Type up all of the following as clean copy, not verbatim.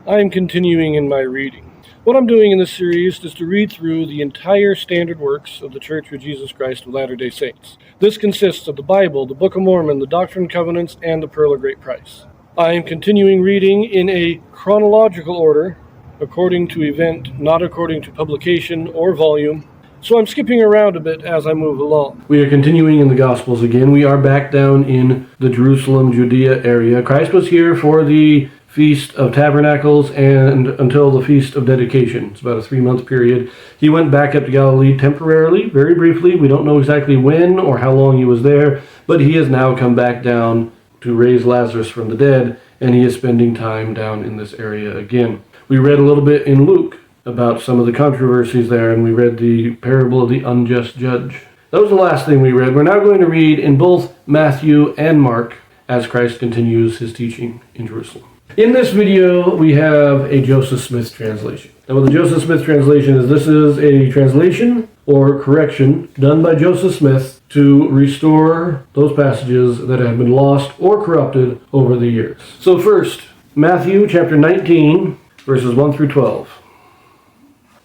I am continuing in my reading. What I'm doing in this series is to read through the entire standard works of the Church of Jesus Christ of Latter-day Saints. This consists of the Bible, the Book of Mormon, the Doctrine and Covenants, and the Pearl of Great Price. I am continuing reading in a chronological order, according to event, not according to publication or volume. So I'm skipping around a bit as I move along. We are continuing in the Gospels again. We are back down in the Jerusalem, Judea area. Christ was here for the Feast of Tabernacles and until the Feast of Dedication. It's about a 3-month period. He went back up to Galilee temporarily, very briefly. We don't know exactly when or how long he was there, but he has now come back down to raise Lazarus from the dead, and he is spending time down in this area again. We read a little bit in Luke about some of the controversies there, and we read the parable of the unjust judge. That was the last thing we read. We're now going to read in both Matthew and Mark as Christ continues his teaching in Jerusalem. In this video, we have a Joseph Smith translation. And what the Joseph Smith translation is, this is a translation or correction done by Joseph Smith to restore those passages that have been lost or corrupted over the years. So first, Matthew chapter 19, verses 1 through 12.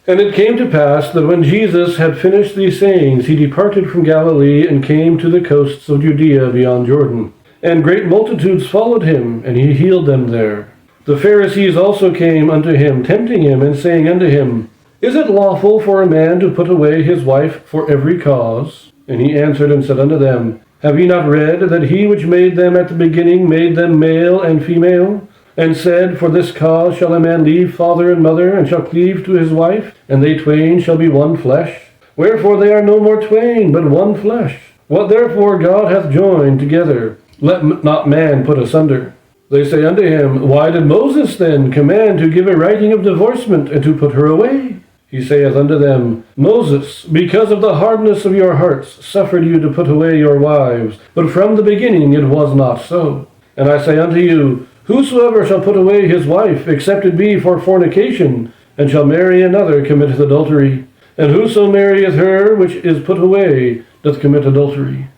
And it came to pass that when Jesus had finished these sayings, he departed from Galilee and came to the coasts of Judea beyond Jordan. And great multitudes followed him, and he healed them there. The Pharisees also came unto him, tempting him, and saying unto him, Is it lawful for a man to put away his wife for every cause? And he answered and said unto them, Have ye not read that he which made them at the beginning made them male and female? And said, For this cause shall a man leave father and mother, and shall cleave to his wife, and they twain shall be one flesh? Wherefore they are no more twain, but one flesh. What therefore God hath joined together, let not man put asunder. They say unto him, Why did Moses then command to give a writing of divorcement, and to put her away? He saith unto them, Moses, because of the hardness of your hearts, suffered you to put away your wives, but from the beginning it was not so. And I say unto you, Whosoever shall put away his wife, except it be for fornication, and shall marry another, committeth adultery. And whoso marrieth her which is put away, doth commit adultery.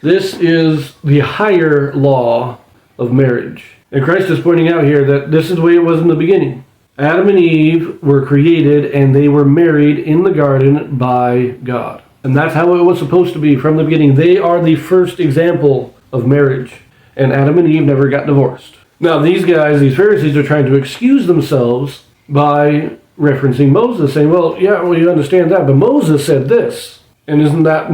This is the higher law of marriage. And Christ is pointing out here that this is the way it was in the beginning. Adam and Eve were created and they were married in the garden by God. And that's how it was supposed to be from the beginning. They are the first example of marriage. And Adam and Eve never got divorced. Now these guys, these Pharisees, are trying to excuse themselves by referencing Moses, saying, well, you understand that, but Moses said this. And isn't that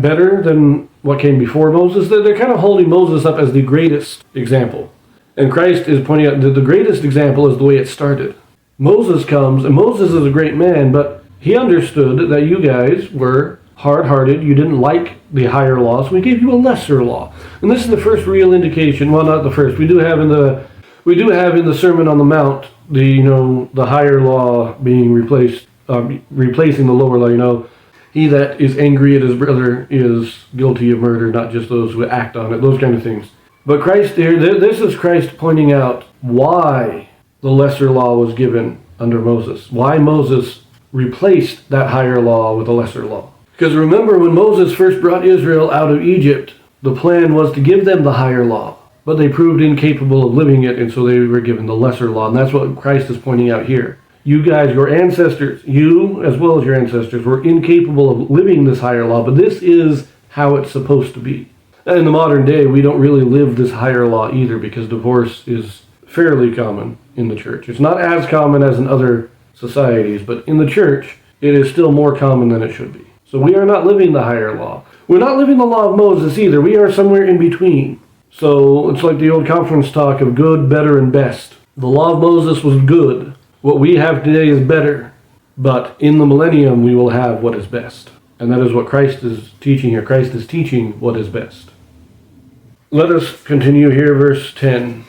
better than what came before Moses? They're kind of holding Moses up as the greatest example. And Christ is pointing out that the greatest example is the way it started. Moses comes, and Moses is a great man, but he understood that you guys were hard-hearted. You didn't like the higher law, so we gave you a lesser law. And this is the first real indication. Well, not the first. We do have in the Sermon on the Mount the higher law being replacing the lower law. He that is angry at his brother is guilty of murder, not just those who act on it, those kind of things. But Christ here, this is Christ pointing out why the lesser law was given under Moses. Why Moses replaced that higher law with a lesser law. Because remember, when Moses first brought Israel out of Egypt, the plan was to give them the higher law. But they proved incapable of living it, and so they were given the lesser law. And that's what Christ is pointing out here. You guys, your ancestors, you as well as your ancestors, were incapable of living this higher law, but this is how it's supposed to be. In the modern day, we don't really live this higher law either, because divorce is fairly common in the church. It's not as common as in other societies, but in the church, it is still more common than it should be. So we are not living the higher law. We're not living the law of Moses either. We are somewhere in between. So it's like the old conference talk of good, better, and best. The law of Moses was good. What we have today is better, but in the millennium we will have what is best. And that is what Christ is teaching here. Christ is teaching what is best. Let us continue here, verse 10.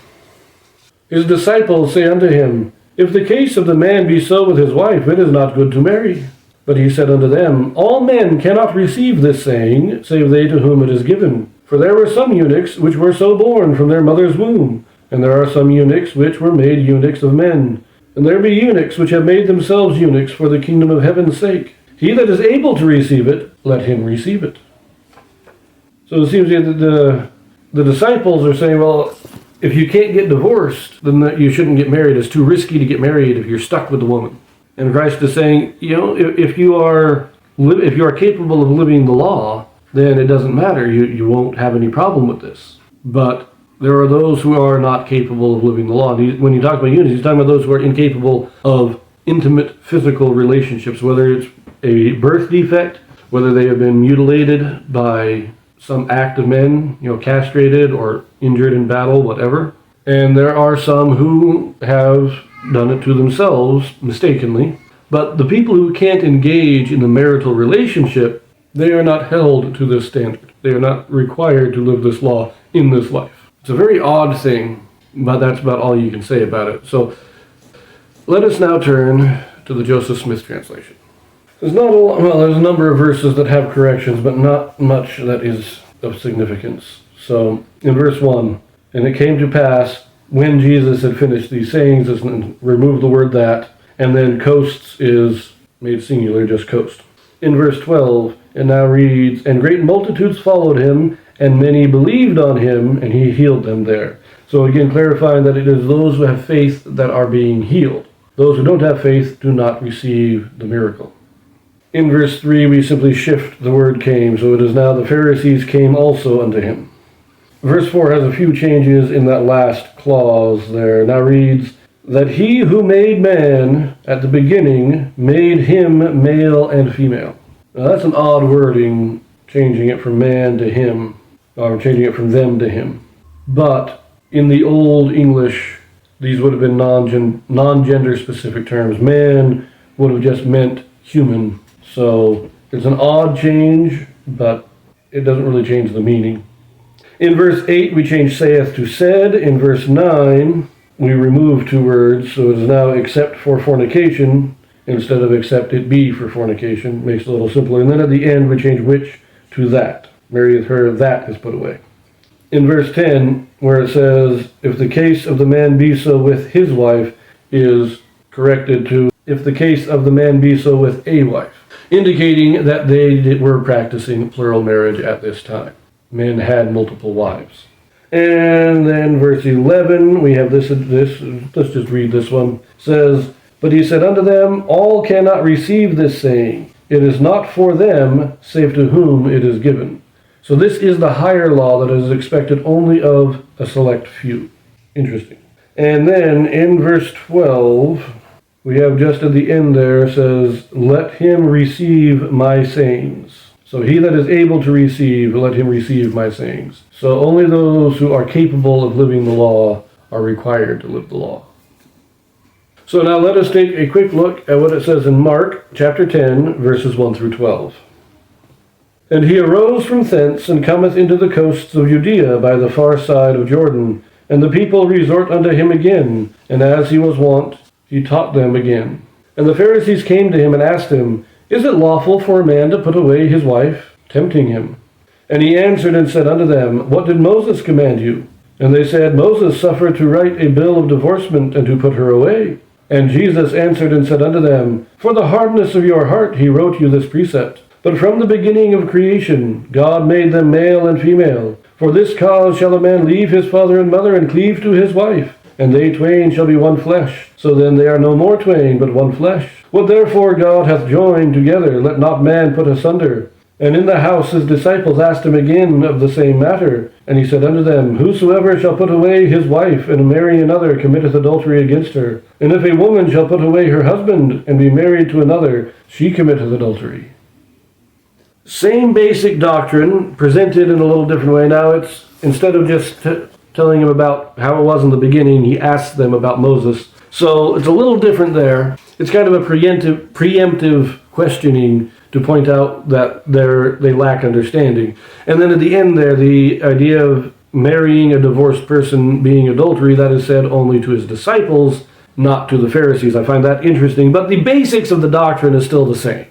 His disciples say unto him, If the case of the man be so with his wife, it is not good to marry. But he said unto them, All men cannot receive this saying, save they to whom it is given. For there were some eunuchs which were so born from their mother's womb, and there are some eunuchs which were made eunuchs of men. And there be eunuchs which have made themselves eunuchs for the kingdom of heaven's sake. He that is able to receive it, let him receive it. So it seems that the disciples are saying, well, if you can't get divorced, then you shouldn't get married. It's too risky to get married if you're stuck with the woman. And Christ is saying, if you are capable of living the law, then it doesn't matter. You won't have any problem with this. But there are those who are not capable of living the law. When he talks about unity, he's talking about those who are incapable of intimate physical relationships, whether it's a birth defect, whether they have been mutilated by some act of men, castrated or injured in battle, whatever. And there are some who have done it to themselves mistakenly. But the people who can't engage in a marital relationship, they are not held to this standard. They are not required to live this law in this life. It's a very odd thing, but that's about all you can say about it. So let us now turn to the Joseph Smith translation. There's a number of verses that have corrections, but not much that is of significance. So in verse 1, and it came to pass when Jesus had finished these sayings, and remove the word that, and then coasts is made singular, just coast. In verse 12, it now reads, and great multitudes followed him, and many believed on him, and he healed them there. So again, clarifying that it is those who have faith that are being healed. Those who don't have faith do not receive the miracle. In verse 3, we simply shift the word came, so it is now the Pharisees came also unto him. Verse 4 has a few changes in that last clause there. Now reads, that he who made man at the beginning made him male and female. Now that's an odd wording, changing it from man to him, or changing it from them to him. But in the Old English, these would have been non-gender specific terms. Man would have just meant human. So it's an odd change, but it doesn't really change the meaning. In verse 8, we change saith to said. In verse 9, we remove two words, so it is now except for fornication, instead of except it be for fornication. Makes it a little simpler. And then at the end, we change which to that. Marrieth her, that is put away. In verse 10, where it says, if the case of the man be so with his wife, is corrected to, if the case of the man be so with a wife, indicating that they were practicing plural marriage at this time. Men had multiple wives. And then verse 11, we have this, let's just read this one. It says, but he said unto them, all cannot receive this saying. It is not for them, save to whom it is given. So this is the higher law that is expected only of a select few. Interesting. And then in verse 12, we have just at the end there says, let him receive my sayings. So he that is able to receive, let him receive my sayings. So only those who are capable of living the law are required to live the law. So now let us take a quick look at what it says in Mark chapter 10, verses 1 through 12. And he arose from thence, and cometh into the coasts of Judea by the far side of Jordan. And the people resort unto him again, and as he was wont, he taught them again. And the Pharisees came to him and asked him, is it lawful for a man to put away his wife? Tempting him. And he answered and said unto them, what did Moses command you? And they said, Moses suffered to write a bill of divorcement, and to put her away. And Jesus answered and said unto them, for the hardness of your heart he wrote you this precept. But from the beginning of creation, God made them male and female. For this cause shall a man leave his father and mother, and cleave to his wife, and they twain shall be one flesh. So then they are no more twain, but one flesh. What therefore God hath joined together, let not man put asunder. And in the house his disciples asked him again of the same matter. And he said unto them, whosoever shall put away his wife, and marry another, committeth adultery against her. And if a woman shall put away her husband, and be married to another, she committeth adultery. Same basic doctrine, presented in a little different way. Now it's, instead of just telling him about how it was in the beginning, he asks them about Moses. So it's a little different there. It's kind of a preemptive questioning to point out that they lack understanding. And then at the end there, the idea of marrying a divorced person being adultery, that is said only to his disciples, not to the Pharisees. I find that interesting, but the basics of the doctrine is still the same.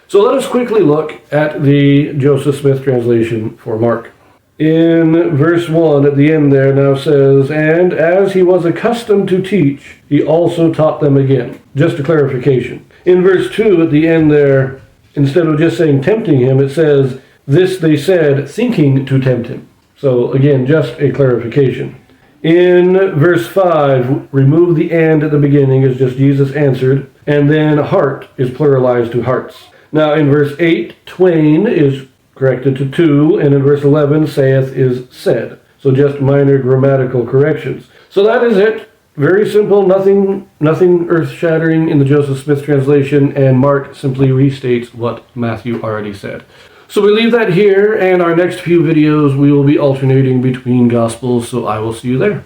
So let us quickly look at the Joseph Smith translation for Mark. In verse 1 at the end there now says, and as he was accustomed to teach, he also taught them again. Just a clarification. In verse 2 at the end there, instead of just saying tempting him, it says, this they said, thinking to tempt him. So again, just a clarification. In verse 5, remove the and at the beginning is just Jesus answered, and then heart is pluralized to hearts. Now in verse 8, twain is corrected to two, and in verse 11, saith is said. So just minor grammatical corrections. So that is it. Very simple, nothing earth-shattering in the Joseph Smith translation, and Mark simply restates what Matthew already said. So we leave that here, and our next few videos we will be alternating between Gospels, so I will see you there.